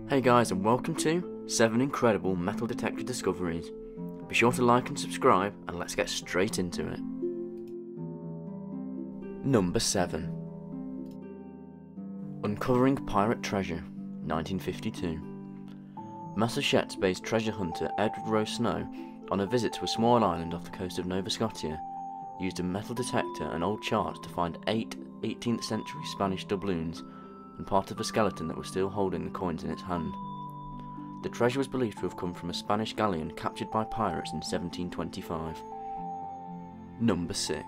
Hey guys, and welcome to 7 incredible metal detector discoveries. Be sure to like and subscribe, and let's get straight into it. Number 7. Uncovering Pirate Treasure, 1952. Massachusetts-based treasure hunter Edward Rowe Snow, on a visit to a small island off the coast of Nova Scotia, used a metal detector and old charts to find 8 18th century Spanish doubloons and part of a skeleton that was still holding the coins in its hand. The treasure was believed to have come from a Spanish galleon captured by pirates in 1725. Number 6.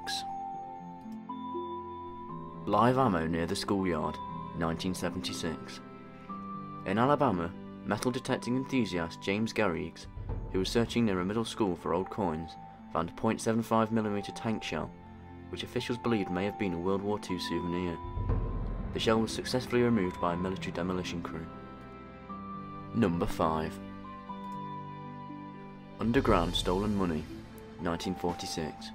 Live ammo near the schoolyard, 1976. In Alabama, metal detecting enthusiast James Garrigues, who was searching near a middle school for old coins, found a .75mm tank shell, which officials believed may have been a World War II souvenir. The shell was successfully removed by a military demolition crew. Number 5. Underground stolen money, 1946.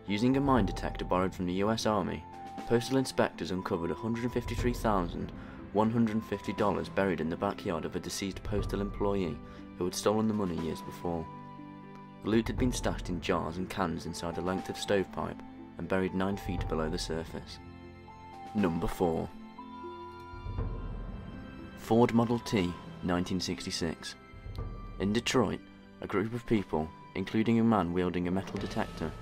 Using a mine detector borrowed from the US Army, postal inspectors uncovered $153,150 buried in the backyard of a deceased postal employee who had stolen the money years before. The loot had been stashed in jars and cans inside a length of stovepipe and buried 9 feet below the surface. Number 4. Ford Model T, 1966. In Detroit, a group of people, including a man wielding a metal detector,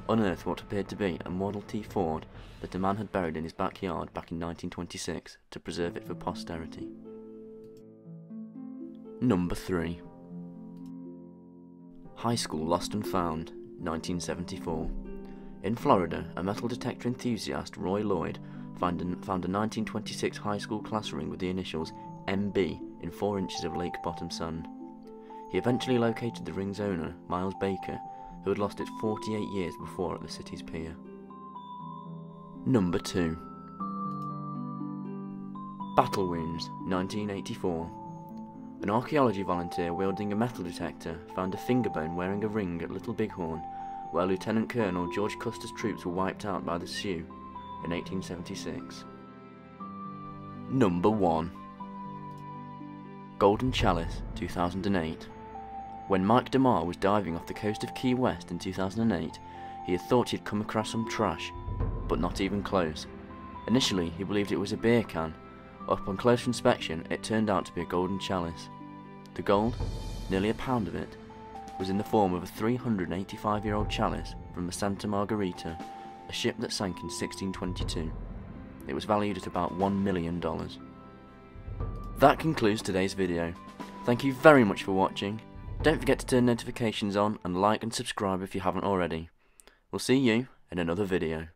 unearthed what appeared to be a Model T Ford that a man had buried in his backyard back in 1926 to preserve it for posterity. Number 3. High School Lost and Found, 1974. In Florida, a metal detector enthusiast, Roy Lloyd, found a 1926 high school class ring with the initials MB in 4 inches of lake bottom sand. He eventually located the ring's owner, Miles Baker, who had lost it 48 years before at the city's pier. Number 2. Battle Wounds, 1984. An archaeology volunteer wielding a metal detector found a finger bone wearing a ring at Little Bighorn, where Lieutenant Colonel George Custer's troops were wiped out by the Sioux in 1876. Number 1. Golden Chalice, 2008. When Mike DeMar was diving off the coast of Key West in 2008, he had thought he'd come across some trash, but not even close. Initially, he believed it was a beer can. Upon closer inspection, it turned out to be a golden chalice. The gold, nearly a pound of it, was in the form of a 385-year-old chalice from the Santa Margarita, a ship that sank in 1622. It was valued at about $1 million. That concludes today's video. Thank you very much for watching. Don't forget to turn notifications on and like and subscribe if you haven't already. We'll see you in another video.